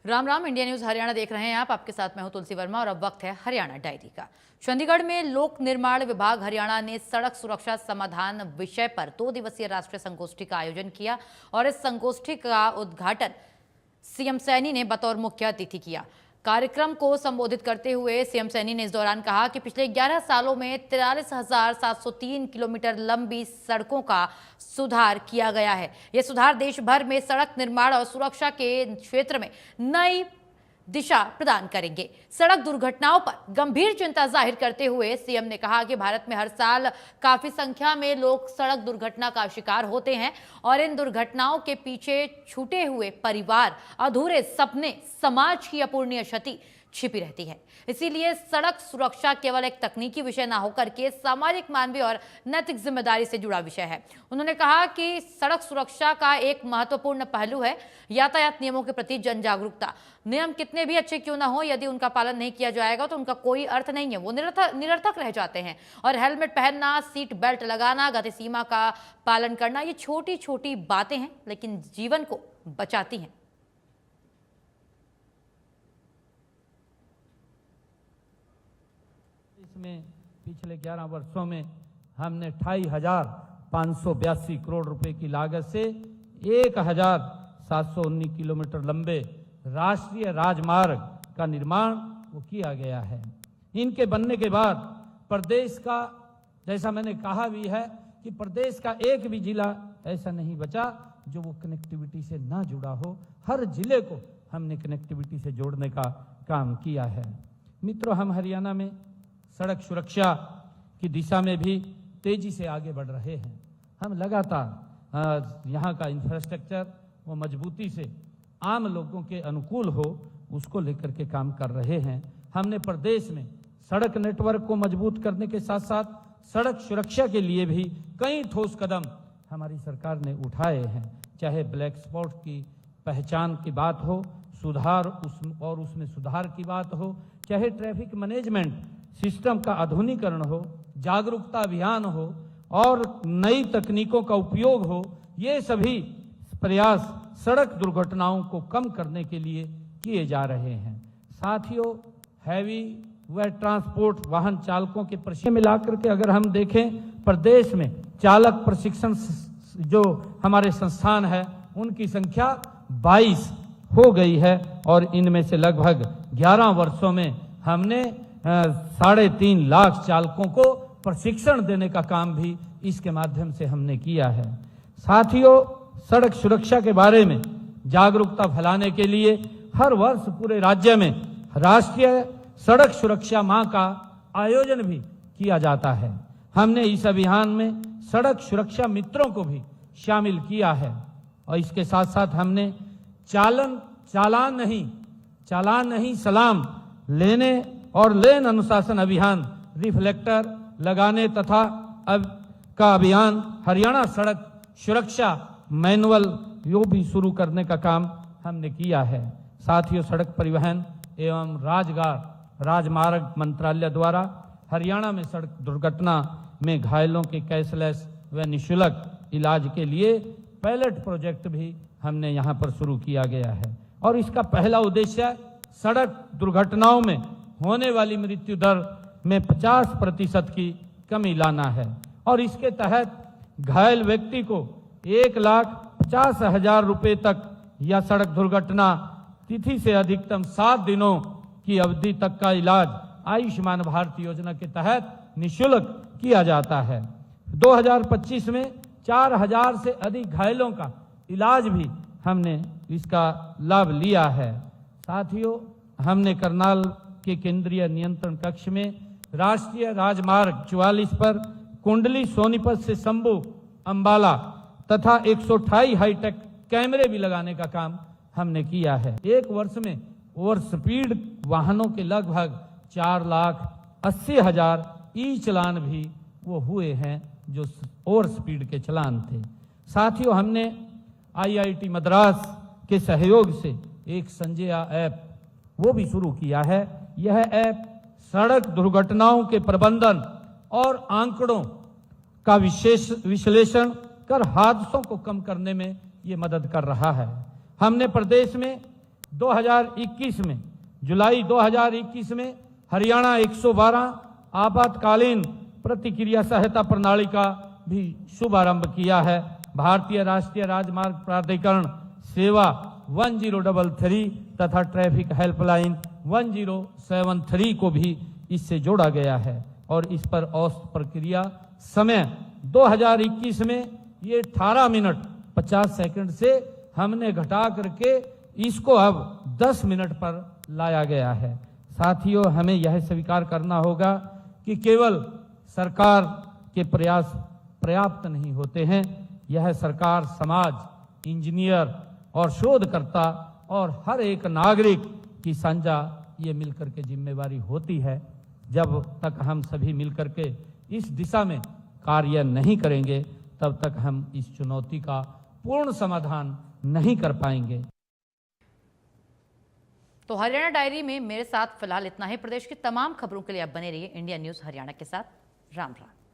Ram Ram. India news Haryana देख रहे हैं आप। आपके साथ मैं हूं तुलसी वर्मा और अब वक्त है हरियाणा डायरी का। चंडीगढ़ में लोक निर्माण विभाग हरियाणा ने सड़क सुरक्षा समाधान विषय पर 2 दिवसीय राष्ट्रीय संगोष्ठी का आयोजन किया और इस संगोष्ठी का उद्घाटन सीएम सैनी ने बतौर मुख्य अतिथि किया। कार्यक्रम को संबोधित करते हुए सीएम सैनी ने इस दौरान कहा कि पिछले 11 सालों में 43,703 किलोमीटर लंबी सड़कों का सुधार किया गया है। यह सुधार देश भर में सड़क निर्माण और सुरक्षा के क्षेत्र में नई दिशा प्रदान करेंगे। सड़क दुर्घटनाओं पर गंभीर चिंता जाहिर करते हुए सीएम ने कहा कि भारत में हर साल काफी संख्या में लोग सड़क दुर्घटना का शिकार होते हैं और इन दुर्घटनाओं के पीछे छूटे हुए परिवार, अधूरे सपने, समाज की अपूर्णीय क्षति छिपी रहती है। इसीलिए सड़क सुरक्षा केवल एक तकनीकी विषय ना होकर के सामाजिक, मानवीय और नैतिक जिम्मेदारी से जुड़ा विषय है। उन्होंने कहा कि सड़क सुरक्षा का एक महत्वपूर्ण पहलू है यातायात नियमों के प्रति जन जागरूकता। नियम कितने भी अच्छे क्यों ना हो, यदि उनका पालन नहीं किया जाएगा तो उनका कोई अर्थ नहीं है, वो निरर्थक रह जाते हैं। और हेलमेट पहनना, सीट बेल्ट लगाना, गति सीमा का पालन करना, ये छोटी छोटी बातें हैं लेकिन जीवन को बचाती हैं। इसमें पिछले 11 वर्षों में हमने 28,582 करोड़ रुपए की लागत से 1,719 किलोमीटर लंबे राष्ट्रीय राजमार्ग का निर्माण वो किया गया है। इनके बनने के बाद प्रदेश का, जैसा मैंने कहा भी है कि प्रदेश का एक भी जिला ऐसा नहीं बचा जो वो कनेक्टिविटी से ना जुड़ा हो। हर जिले को हमने कनेक्टिविटी से जोड़ने का काम किया है। मित्रों, हम हरियाणा में सड़क सुरक्षा की दिशा में भी तेजी से आगे बढ़ रहे हैं। हम लगातार यहाँ का इंफ्रास्ट्रक्चर वो मजबूती से आम लोगों के अनुकूल हो, उसको लेकर के काम कर रहे हैं। हमने प्रदेश में सड़क नेटवर्क को मजबूत करने के साथ साथ सड़क सुरक्षा के लिए भी कई ठोस कदम हमारी सरकार ने उठाए हैं। चाहे ब्लैक स्पॉट की पहचान की बात हो, सुधार उसमें सुधार की बात हो, चाहे ट्रैफिक मैनेजमेंट सिस्टम का आधुनिकीकरण हो, जागरूकता अभियान हो और नई तकनीकों का उपयोग हो, ये सभी प्रयास सड़क दुर्घटनाओं को कम करने के लिए किए जा रहे हैं। साथियों, हैवी व ट्रांसपोर्ट वाहन चालकों के प्रशिक्षण मिलाकर के अगर हम देखें, प्रदेश में चालक प्रशिक्षण जो हमारे संस्थान है उनकी संख्या 22 हो गई है और इनमें से लगभग 11 वर्षों में हमने 3.5 लाख चालकों को प्रशिक्षण देने का काम भी इसके माध्यम से हमने किया है। साथियों, सड़क सुरक्षा के बारे में जागरूकता फैलाने के लिए हर वर्ष पूरे राज्य में राष्ट्रीय सड़क सुरक्षा माह का आयोजन भी किया जाता है। हमने इस अभियान में सड़क सुरक्षा मित्रों को भी शामिल किया है और इसके साथ साथ हमने चालान नहीं सलाम लेने और लेन अनुशासन अभियान, रिफ्लेक्टर लगाने तथा का अभियान, हरियाणा सड़क सुरक्षा मैनुअल यो भी शुरू करने का काम हमने किया है। साथियों, सड़क परिवहन एवं राजमार्ग मंत्रालय द्वारा हरियाणा में सड़क दुर्घटना में घायलों के कैशलेस व निःशुल्क इलाज के लिए पायलट प्रोजेक्ट भी हमने यहाँ पर शुरू किया गया है और इसका पहला उद्देश्य सड़क दुर्घटनाओं में होने वाली मृत्यु दर में 50% की कमी लाना है और इसके तहत घायल व्यक्ति को 1,50,000 रुपए तक या सड़क दुर्घटना तिथि से अधिकतम 7 दिनों की अवधि तक का इलाज आयुष्मान भारत योजना के तहत निःशुल्क किया जाता है। 2025 में 4,000 से अधिक घायलों का इलाज भी हमने इसका लाभ लिया है। साथियों, हमने करनाल के केंद्रीय नियंत्रण कक्ष में राष्ट्रीय राजमार्ग 44 पर कुंडली सोनीपत से शंभू अंबाला तथा 128 हाईटेक कैमरे भी लगाने का काम हमने किया है। एक वर्ष में ओवर स्पीड वाहनों के लगभग 4,80,000 ई चलान भी वो हुए हैं जो ओवर स्पीड के चलान थे। साथियों, हमने IIT मद्रास के सहयोग से एक संजया ऐप वो भी शुरू किया है। यह ऐप सड़क दुर्घटनाओं के प्रबंधन और आंकड़ों का विश्लेषण कर हादसों को कम करने में ये मदद कर रहा है। हमने प्रदेश में 2021 में, जुलाई 2021 में हरियाणा 112 आपातकालीन प्रतिक्रिया सहायता प्रणाली का भी शुभारंभ किया है। भारतीय राष्ट्रीय राजमार्ग प्राधिकरण सेवा 1033 तथा ट्रैफिक हेल्पलाइन 1073 को भी इससे जोड़ा गया है और इस पर औसत प्रक्रिया समय 2021 में ये 18 मिनट 50 सेकंड से हमने घटा करके इसको अब 10 मिनट पर लाया गया है। साथियों, हमें यह स्वीकार करना होगा कि केवल सरकार के प्रयास पर्याप्त नहीं होते हैं। यह सरकार, समाज, इंजीनियर और शोधकर्ता और हर एक नागरिक की साझा ये मिलकर के जिम्मेवारी होती है। जब तक हम सभी मिलकर के इस दिशा में कार्य नहीं करेंगे, तब तक हम इस चुनौती का पूर्ण समाधान नहीं कर पाएंगे। तो हरियाणा डायरी में मेरे साथ फिलहाल इतना ही। प्रदेश की तमाम खबरों के लिए आप बने रहिए इंडिया न्यूज हरियाणा के साथ। राम राम।